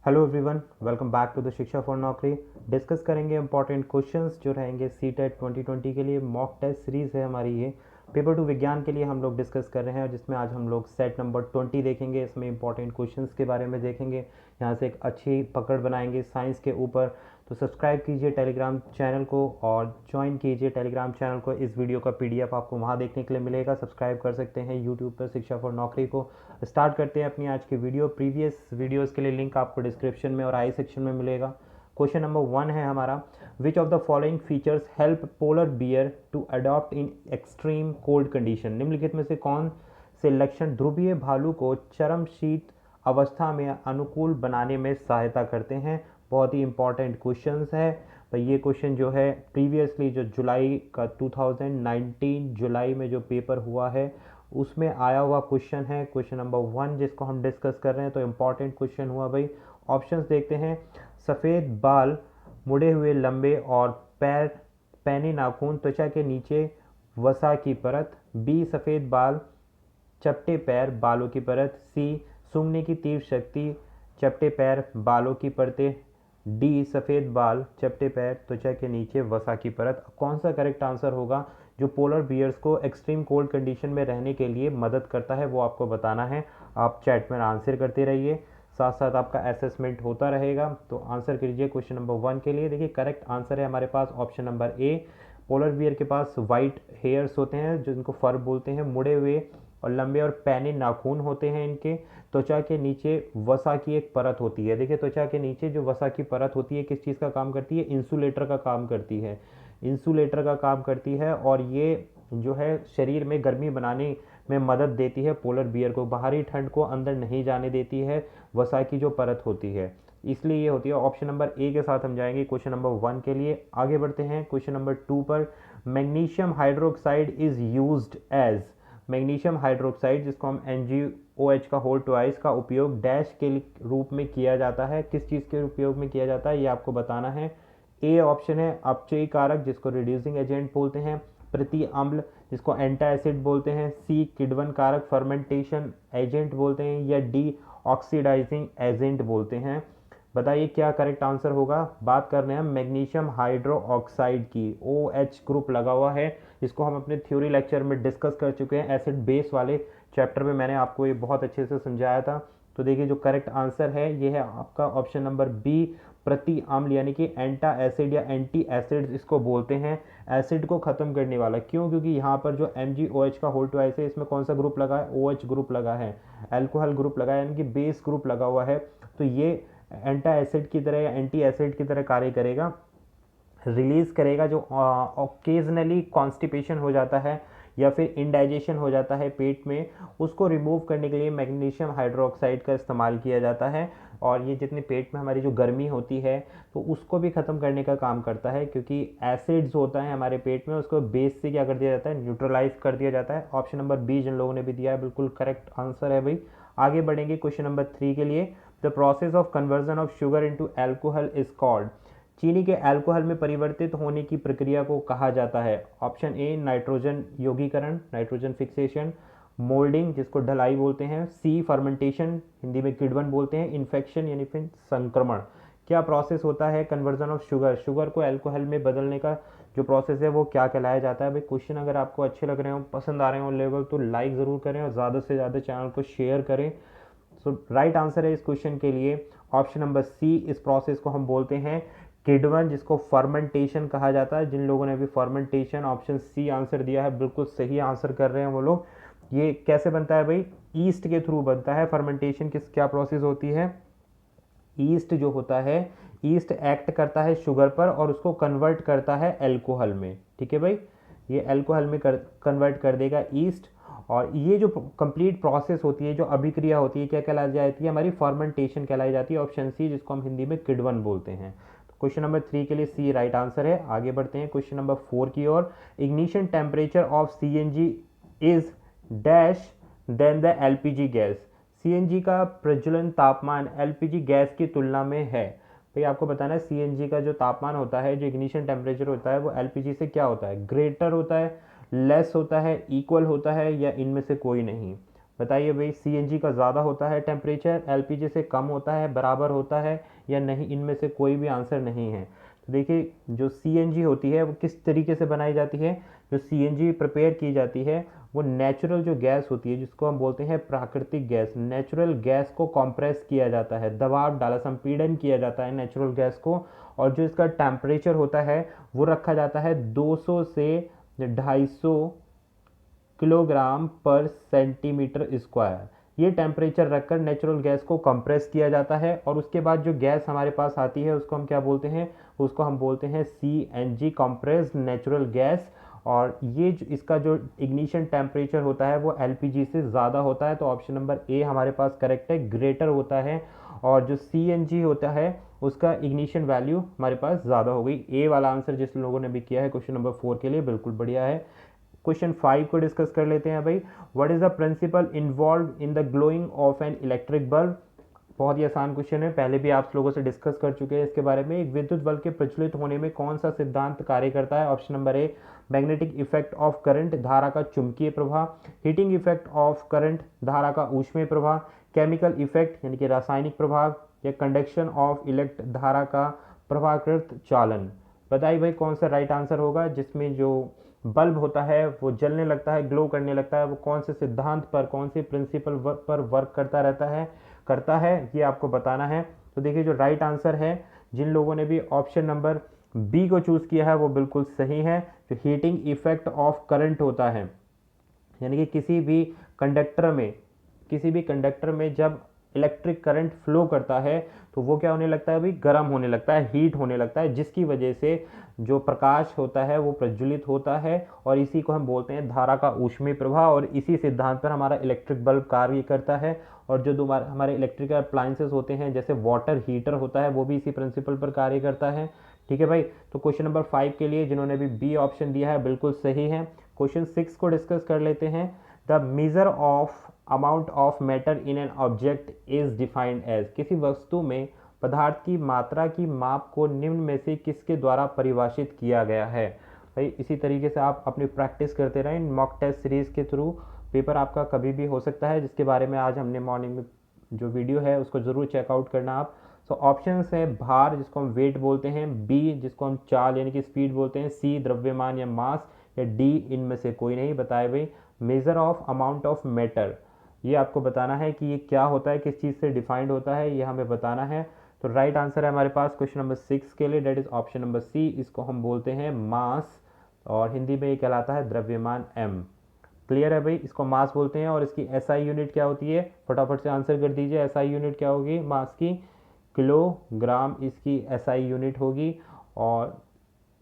Hello everyone, welcome back to the Shiksha for Naukri. Discuss करेंगे important questions जो रहेंगे CTET 2020 के लिए। मॉक टेस्ट सीरीज़ है हमारी ये। पेपर टू विज्ञान के लिए हम लोग डिस्कस कर रहे हैं, जिसमें आज हम लोग सेट नंबर 20 देखेंगे। इसमें इंपॉर्टेंट क्वेश्चंस के बारे में देखेंगे, यहाँ से एक अच्छी पकड़ बनाएंगे साइंस के ऊपर। तो सब्सक्राइब कीजिए टेलीग्राम चैनल को और ज्वाइन कीजिए टेलीग्राम चैनल को। इस वीडियो का पीडीएफ आपको वहाँ देखने के लिए मिलेगा। सब्सक्राइब कर सकते हैं यूट्यूब पर शिक्षा फॉर नौकरी को। स्टार्ट करते हैं अपनी आज की वीडियो। प्रीवियस वीडियोस के लिए लिंक आपको डिस्क्रिप्शन में और आई सेक्शन में मिलेगा। क्वेश्चन नंबर 1 है हमारा, which of the following features help polar bear to adopt in extreme cold condition. निम्नलिखित में से कौन से लक्षण ध्रुवीय भालू को चरम शीत अवस्था में अनुकूल बनाने में सहायता करते हैं। बहुत ही इंपॉर्टेंट क्वेश्चंस है। तो ये क्वेश्चन जो है प्रीवियसली जो जुलाई का 2019 जुलाई में जो पेपर हुआ है उसमें आया हुआ क्वेश्चन है, क्वेश्चन नंबर 1 जिसको हम डिस्कस कर रहे हैं। तो इंपॉर्टेंट क्वेश्चन हुआ भाई। ऑप्शंस देखते हैं। सफ़ेद बाल, मुड़े हुए लंबे और पैर पैने नाखून, त्वचा के नीचे वसा की परत। बी सफ़ेद बाल, चपटे पैर, बालों की परत। सी सूंघने की तीव्र शक्ति, चपटे पैर, बालों की परतें। डी सफ़ेद बाल, चपटे पैर, त्वचा के नीचे वसा की परत। कौन सा करेक्ट आंसर होगा जो पोलर बियर्स को एक्सट्रीम कोल्ड कंडीशन में रहने के लिए मदद करता है, वो आपको बताना है। आप चैट में आंसर करते रहिए, साथ साथ आपका असेसमेंट होता रहेगा। तो आंसर कीजिए क्वेश्चन नंबर 1 के लिए। देखिए करेक्ट आंसर है हमारे पास option number A. Polar bear के पास वाइट हेयर्स होते हैं जिनको फर बोलते हैं, मुड़े हुए और लंबे और पैने नाखून होते हैं इनके। त्वचा के नीचे वसा की एक परत होती है। देखिए त्वचा के नीचे जो वसा की परत होती है किस चीज़ का काम करती है? इंसुलेटर का काम करती है। इंसुलेटर का काम करती है और ये जो है शरीर में गर्मी बनाने में मदद देती है पोलर बियर को। बाहरी ठंड को अंदर नहीं जाने देती है वसा की जो परत होती है, इसलिए ये होती है। ऑप्शन नंबर ए के साथ हम जाएंगे क्वेश्चन नंबर 1 के लिए। आगे बढ़ते हैं क्वेश्चन नंबर 2 पर। Magnesium hydroxide is used as. Magnesium hydroxide जिसको हम NgOH का होल ट्वाइस का उपयोग डैश के रूप में किया जाता है। किस चीज़ के उपयोग में किया जाता है ये आपको बताना है। ए ऑप्शन है अपचयी कारक जिसको रिड्यूसिंग एजेंट बोलते हैं। प्रति अम्ल जिसको एंटा एसिड बोलते हैं। सी किण्वन कारक फर्मेंटेशन एजेंट बोलते हैं। या डी ऑक्सीडाइजिंग एजेंट बोलते हैं। बताइए क्या करेक्ट आंसर होगा। बात कर रहे हैं मैग्नीशियम हाइड्रो ऑक्साइड की। OH ग्रुप लगा हुआ है, इसको हम अपने थ्योरी लेक्चर में डिस्कस कर चुके हैं। एसिड बेस वाले चैप्टर में मैंने आपको ये बहुत अच्छे से समझाया था। तो देखिए जो करेक्ट आंसर है ये है आपका ऑप्शन नंबर बी, प्रति अम्ल, यानी कि एंटा एसिड या एंटी एसिड इसको बोलते हैं। एसिड को खत्म करने वाला। क्यों? क्योंकि यहाँ पर जो MgOH का होल ट्वाइस है इसमें कौन सा ग्रुप लगा है? OH ग्रुप लगा है, अल्कोहल ग्रुप लगा है, यानी कि बेस ग्रुप लगा हुआ है। तो ये एंटा एसिड की तरह या एंटी एसिड की तरह कार्य करेगा, रिलीज करेगा। जो ओकेजनली कॉन्स्टिपेशन हो जाता है या फिर इंडाइजेशन हो जाता है पेट में, उसको रिमूव करने के लिए मैग्नीशियम हाइड्रोक्साइड का इस्तेमाल किया जाता है। और ये जितने पेट में हमारी जो गर्मी होती है तो उसको भी ख़त्म करने का काम करता है, क्योंकि एसिड्स होता है हमारे पेट में उसको बेस से क्या कर दिया जाता है? न्यूट्रलाइज कर दिया जाता है। ऑप्शन नंबर बी जिन लोगों ने भी दिया है बिल्कुल करेक्ट आंसर है भाई। आगे बढ़ेंगे क्वेश्चन नंबर 3 के लिए। The process of conversion of sugar into alcohol is called. चीनी के अल्कोहल में परिवर्तित होने की प्रक्रिया को कहा जाता है। ऑप्शन ए नाइट्रोजन यौगीकरण, नाइट्रोजन फिक्सेशन। मोल्डिंग जिसको ढलाई बोलते हैं। सी फर्मेंटेशन, हिंदी में किण्वन बोलते हैं। इन्फेक्शन यानी फिर संक्रमण। क्या प्रोसेस होता है कन्वर्जन ऑफ शुगर, शुगर को अल्कोहल में बदलने का जो प्रोसेस है वो क्या कहलाया जाता है? भाई क्वेश्चन अगर आपको अच्छे लग रहे हो, पसंद आ रहे हो लेवल, तो लाइक ज़रूर करें और ज़्यादा से ज़्यादा चैनल को शेयर करें। सो राइट आंसर है इस क्वेश्चन के लिए ऑप्शन नंबर सी। इस प्रोसेस को हम बोलते हैं किण्वन, जिसको फर्मेंटेशन कहा जाता है। जिन लोगों ने भी फर्मेंटेशन ऑप्शन सी आंसर दिया है बिल्कुल सही आंसर कर रहे हैं वो लोग। ये कैसे बनता है भाई? ईस्ट के थ्रू बनता है फर्मेंटेशन। किस क्या प्रोसेस होती है? ईस्ट जो होता है, ईस्ट एक्ट करता है शुगर पर और उसको कन्वर्ट करता है अल्कोहल में। ठीक है भाई, ये अल्कोहल में कन्वर्ट कर देगा ईस्ट। और ये जो कंप्लीट प्रोसेस होती है, जो अभिक्रिया होती है, क्या कहलाई जाती है? हमारी फर्मेंटेशन कहलाई जाती है। ऑप्शन सी जिसको हम हिंदी में किण्वन बोलते हैं। क्वेश्चन नंबर 3 के लिए सी राइट आंसर है। आगे बढ़ते हैं क्वेश्चन नंबर 4 की ओर। Ignition temperature of CNG is dash then the LPG gas. CNG का प्रज्वलन तापमान LPG गैस की तुलना में है। भाई आपको बताना है CNG का जो तापमान होता है, जो इग्निशन टेम्परेचर होता है, वो LPG से क्या होता है? ग्रेटर होता है, लेस होता है, इक्वल होता है, या इनमें से कोई नहीं? बताइए भाई, सीएनजी का ज़्यादा होता है टेम्परेचर, एलपीजी से कम होता है, बराबर होता है या नहीं, इनमें से कोई भी आंसर नहीं है। तो देखिए जो सीएनजी होती है वो किस तरीके से बनाई जाती है। जो सीएनजी प्रिपेयर की जाती है वो नेचुरल जो गैस होती है जिसको हम बोलते हैं प्राकृतिक गैस, नेचुरल गैस को कंप्रेस किया जाता है, दबाव डाला, संपीड़न किया जाता है नेचुरल गैस को, और जो इसका टेम्परेचर होता है वो रखा जाता है 200 से 250 किलोग्राम पर सेंटीमीटर स्क्वायर। ये टेम्परेचर रखकर नेचुरल गैस को कंप्रेस किया जाता है और उसके बाद जो गैस हमारे पास आती है उसको हम क्या बोलते हैं, उसको हम बोलते हैं सीएनजी, कंप्रेस्ड नेचुरल गैस। और ये इसका जो इग्निशन टेम्परेचर होता है वो एलपीजी से ज़्यादा होता है, तो ऑप्शन नंबर ए हमारे पास करेक्ट है, ग्रेटर होता है। और जो सीएनजी होता है उसका इग्निशन वैल्यू हमारे पास ज़्यादा हो गई। ए वाला आंसर जिस लोगों ने भी किया है क्वेश्चन नंबर 4 के लिए बिल्कुल बढ़िया है। क्वेश्चन 5 को डिस्कस कर लेते हैं भाई। What is the principle involve in the glowing of an electric bulb. बहुत ही आसान क्वेश्चन है, पहले भी आप लोगों से डिस्कस कर चुके हैं इसके बारे में। एक विद्युत बल्ब के प्रज्वलित होने में कौन सा सिद्धांत कार्य करता है। Option number a magnetic effect of current, धारा का चुंबकीय प्रभाव, हीटिंग इफेक्ट ऑफ करंट, धारा का ऊष्मीय प्रभाव, केमिकल इफेक्ट यानी कि रासायनिक प्रभाव, या कंडक्शन ऑफ इलेक्ट, धारा का प्रभाकृत चालन। बताइए भाई कौन सा राइट आंसर होगा जिसमें जो बल्ब होता है वो जलने लगता है, ग्लो करने लगता है, वो कौन से सिद्धांत पर, कौन से प्रिंसिपल पर वर्क करता है ये आपको बताना है। तो देखिए जो राइट आंसर है, जिन लोगों ने भी ऑप्शन नंबर बी को चूज किया है वो बिल्कुल सही है। जो हीटिंग इफेक्ट ऑफ करंट होता है, यानी कि किसी भी कंडक्टर में जब इलेक्ट्रिक करंट फ्लो करता है तो वो क्या होने लगता है भाई, गर्म होने लगता है, हीट होने लगता है, जिसकी वजह से जो प्रकाश होता है वो प्रज्वलित होता है, और इसी को हम बोलते हैं धारा का ऊष्मीय प्रभाव। और इसी सिद्धांत पर हमारा इलेक्ट्रिक बल्ब कार्य करता है। और जो हमारे इलेक्ट्रिकल अप्लायंसेस होते हैं जैसे वाटर हीटर होता है वो भी इसी प्रिंसिपल पर कार्य करता है। ठीक है भाई, तो क्वेश्चन नंबर 5 के लिए जिन्होंने भी बी ऑप्शन दिया है बिल्कुल सही है। क्वेश्चन 6 को डिस्कस कर लेते हैं। The major of amount of matter in an object is defined as. किसी वस्तु में पदार्थ की मात्रा की माप को निम्न में से किसके द्वारा परिभाषित किया गया है। भाई इसी तरीके से आप अपनी प्रैक्टिस करते रहें मॉक टेस्ट सीरीज के थ्रू। पेपर आपका कभी भी हो सकता है, जिसके बारे में आज हमने मॉर्निंग में जो वीडियो है उसको ज़रूर चेकआउट करना आप। सो ऑप्शंस है भार जिसको हम वेट बोलते हैं, बी जिसको हम चाल यानी कि स्पीड बोलते हैं, सी द्रव्यमान या मास, या डी इनमें से कोई नहीं। बताए भाई major of amount of matter, ये आपको बताना है कि ये क्या होता है, किस चीज़ से डिफाइंड होता है, ये हमें बताना है। तो राइट आंसर है हमारे पास क्वेश्चन नंबर 6 के लिए, that is option number C. इसको हम बोलते हैं मास, और हिंदी में ये कहलाता है द्रव्यमान एम। क्लियर है भाई, इसको मास बोलते हैं। और इसकी एसआई यूनिट क्या होती है, फटाफट से आंसर कर दीजिए। एसआई यूनिट क्या होगी मास की, किलोग्राम इसकी एसआई यूनिट होगी। और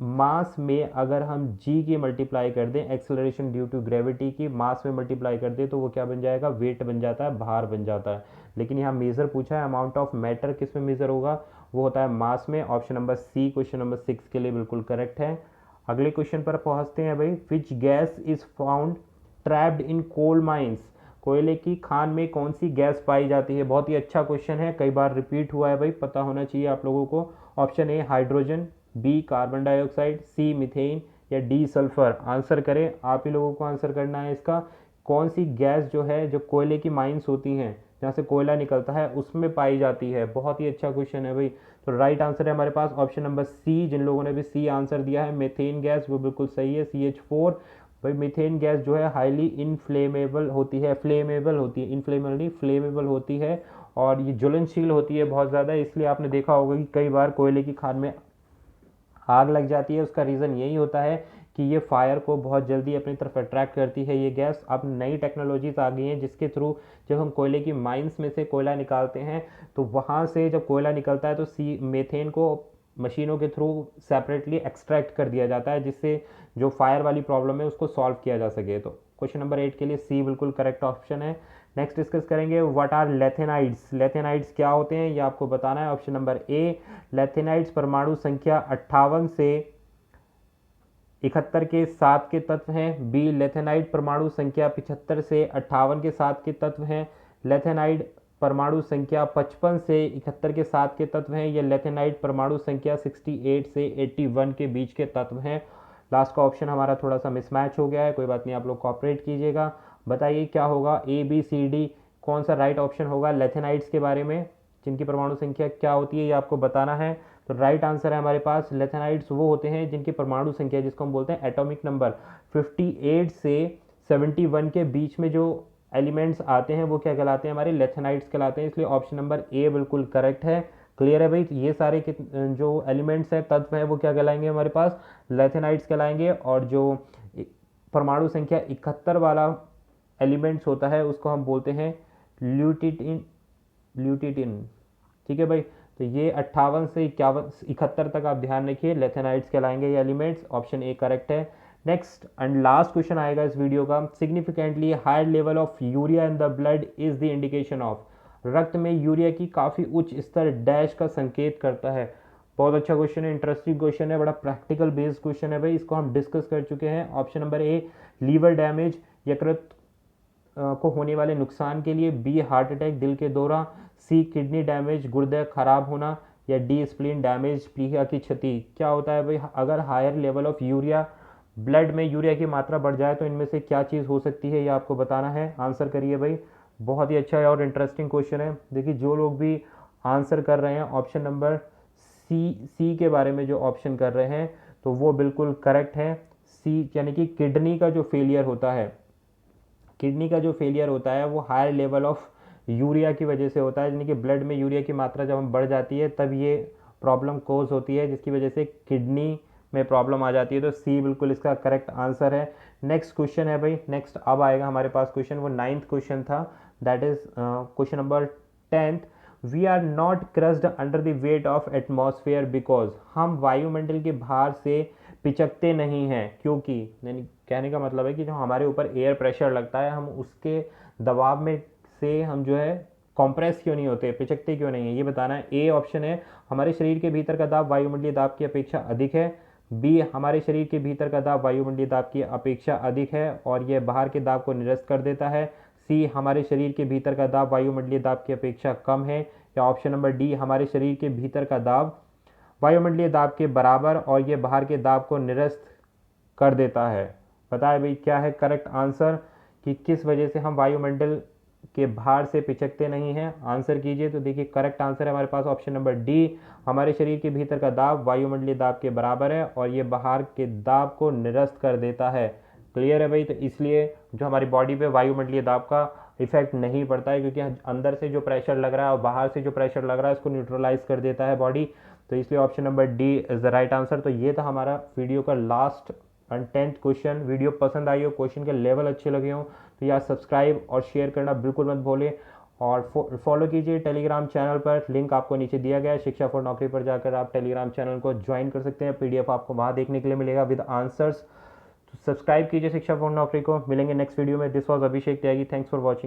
मास में अगर हम जी की मल्टीप्लाई कर दें, एक्सेलरेशन ड्यू टू ग्रेविटी की मास में मल्टीप्लाई कर दें, तो वो क्या बन जाएगा, वेट बन जाता है, भार बन जाता है। लेकिन यहाँ मेजर पूछा है, अमाउंट ऑफ मैटर किस में मेजर होगा, वो होता है मास में। Option number C question number 6 के लिए बिल्कुल करेक्ट है। अगले क्वेश्चन पर पहुंचते हैं भाई। Which gas is found trapped in coal mines. कोयले की खान में कौन सी गैस पाई जाती है। बहुत ही अच्छा क्वेश्चन है, कई बार रिपीट हुआ है भाई, पता होना चाहिए आप लोगों को। Option A hydrogen, B carbon dioxide, C methane, या डी सल्फर। आंसर करें, आप ही लोगों को आंसर करना है इसका। कौन सी गैस जो है, जो कोयले की माइंस होती हैं जहाँ से कोयला निकलता है उसमें पाई जाती है। बहुत ही अच्छा क्वेश्चन है भाई। तो राइट आंसर है हमारे पास ऑप्शन नंबर सी। जिन लोगों ने भी सी आंसर दिया है, मेथेन गैस, वो बिल्कुल सही है, CH4। भाई मीथेन गैस जो है हाईली इनफ्लेमेबल होती है, इनफ्लेमेबल नहीं, फ्लेमेबल होती है, और ये ज्वलनशील होती है बहुत ज़्यादा। इसलिए आपने देखा होगा कि कई बार कोयले की खान में आग लग जाती है। उसका रीज़न यही होता है कि ये फायर को बहुत जल्दी अपनी तरफ अट्रैक्ट करती है ये गैस। अब नई टेक्नोलॉजीज आ गई हैं जिसके थ्रू जब हम कोयले की माइंस में से कोयला निकालते हैं तो वहाँ से जब कोयला निकलता है तो मेथेन को मशीनों के थ्रू सेपरेटली एक्सट्रैक्ट कर दिया जाता है, जिससे जो फायर वाली प्रॉब्लम है उसको सॉल्व किया जा सके। तो क्वेश्चन नंबर 8 के लिए सी बिल्कुल करेक्ट ऑप्शन है। नेक्स्ट डिस्कस करेंगे व्हाट आर लेथेनाइड्स। लेथेनाइड्स क्या होते हैं ये आपको बताना है। ऑप्शन नंबर ए लेथेनाइड्स परमाणु संख्या 58 से 71 के 7 के तत्व हैं। बी लेथेनाइड परमाणु संख्या 75 से 58 के 7 के तत्व हैं। लेथेनाइड परमाणु संख्या 55 से 71 के 7 के तत्व हैं। या लेथेनाइड परमाणु संख्या 68 से 81 के बीच के तत्व हैं। लास्ट का ऑप्शन हमारा थोड़ा सा मिसमैच हो गया है, कोई बात नहीं, आप लोग कोऑपरेट कीजिएगा। बताइए क्या होगा, ए बी सी डी, कौन सा राइट ऑप्शन होगा। लेथेनाइड्स के बारे में जिनकी परमाणु संख्या क्या होती है ये आपको बताना है। तो राइट आंसर है हमारे पास लेथेनाइड्स वो होते हैं जिनकी परमाणु संख्या, जिसको हम बोलते हैं एटॉमिक नंबर, 58 से 71 के बीच में जो एलिमेंट्स आते हैं वो क्या कहलाते हैं, हमारे लेथेनाइड्स कहलाते हैं। इसलिए ऑप्शन नंबर ए बिल्कुल करेक्ट है। क्लियर है भाई। ये सारे जो एलिमेंट्स हैं, तत्व हैं, वो क्या कहलाएंगे हमारे पास, लेथेनाइड्स कहलाएंगे। और जो परमाणु संख्या 71 वाला एलिमेंट्स होता है उसको हम बोलते हैं ल्यूटिटिन। ल्यूटिटिन, ठीक है भाई। तो ये 58 से 71 तक आप ध्यान रखिए, लेथेनाइड्स कहलाएंगे ये एलिमेंट्स। ऑप्शन ए करेक्ट है। नेक्स्ट एंड लास्ट क्वेश्चन आएगा इस वीडियो का। Significantly higher level of urea in the blood is the indication of, रक्त में यूरिया की काफ़ी उच्च स्तर डैश का संकेत करता है। बहुत अच्छा क्वेश्चन है, इंटरेस्टिंग क्वेश्चन है, बड़ा प्रैक्टिकल बेस्ड क्वेश्चन है भाई। इसको हम डिस्कस कर चुके हैं। Option number A liver damage, यकृत को होने वाले नुकसान के लिए, बी हार्ट अटैक दिल के दौरा, सी किडनी डैमेज गुर्दे खराब होना, या डी स्प्लीन डैमेज प्लीहा की क्षति। क्या होता है भाई, अगर higher level of urea, blood में यूरिया की मात्रा बढ़ जाए तो इनमें से क्या चीज़ हो सकती है, ये आपको बताना है। आंसर करिए भाई। बहुत ही अच्छा है और इंटरेस्टिंग क्वेश्चन है। देखिए जो लोग भी आंसर कर रहे हैं ऑप्शन नंबर सी के बारे में जो ऑप्शन कर रहे हैं तो वो बिल्कुल करेक्ट है। सी यानी कि किडनी का जो फेलियर होता है, किडनी का जो फेलियर होता है वो हायर लेवल ऑफ यूरिया की वजह से होता है। यानी कि ब्लड में यूरिया की मात्रा जब हम बढ़ जाती है तब ये प्रॉब्लम कोज होती है, जिसकी वजह से किडनी में प्रॉब्लम आ जाती है। तो सी बिल्कुल इसका करेक्ट आंसर है। नेक्स्ट क्वेश्चन है भाई, नेक्स्ट अब आएगा हमारे पास क्वेश्चन, वो 9th क्वेश्चन था, that is question number 10th। We are not crushed under the weight of atmosphere because, हम वायुमंडल के भार से पिचकते नहीं हैं क्योंकि, यानी कहने का मतलब है कि जो हमारे ऊपर एयर प्रेशर लगता है हम उसके दबाव में से हम जो है कॉम्प्रेस क्यों नहीं होते, पिचकते क्यों नहीं है, ये बताना है। ए ऑप्शन है हमारे शरीर के भीतर का दाब वायुमंडलीय दाब की अपेक्षा अधिक है, बी हमारे शरीर के भीतर का दाब वायुमंडलीय दाब की अपेक्षा अधिक है और यह बाहर के दाब को निरस्त कर देता है, सी हमारे शरीर के भीतर का दाब वायुमंडलीय दाब की अपेक्षा कम है, या ऑप्शन नंबर डी हमारे शरीर के भीतर का दाब वायुमंडलीय दाब के बराबर और ये बाहर के दाब को निरस्त कर देता है। बताए भाई क्या है करेक्ट आंसर, कि किस वजह से हम वायुमंडल के भार से पिचकते नहीं हैं। आंसर कीजिए। तो देखिए करेक्ट आंसर है हमारे पास ऑप्शन नंबर डी, हमारे शरीर के भीतर का दाब वायुमंडलीय दाब के बराबर है और ये बाहर के दाब को निरस्त कर देता है। क्लियर है भाई। तो इसलिए जो हमारी बॉडी पे वायुमंडलीय दाब का इफेक्ट नहीं पड़ता है, क्योंकि अंदर से जो प्रेशर लग रहा है और बाहर से जो प्रेशर लग रहा है इसको न्यूट्रलाइज कर देता है बॉडी। तो इसलिए option number D is the right answer. तो ये था हमारा वीडियो का last and 10th question. Video पसंद आई हो, क्वेश्चन के लेवल अच्छे लगे हो तो यार सब्सक्राइब और शेयर करना बिल्कुल मत भूलें और फॉलो कीजिए टेलीग्राम चैनल पर, लिंक आपको नीचे दिया गया है। शिक्षा फॉर नौकरी पर जाकर आप टेलीग्राम चैनल को ज्वाइन कर सकते हैं, पीडीएफ आपको वहाँ देखने के लिए मिलेगा विद आंसर्स। तो सब्सक्राइब कीजिए शिक्षा फॉर नौकरी को। मिलेंगे नेक्स्ट वीडियो में। This was Abhishek Tyagi. Thanks for watching.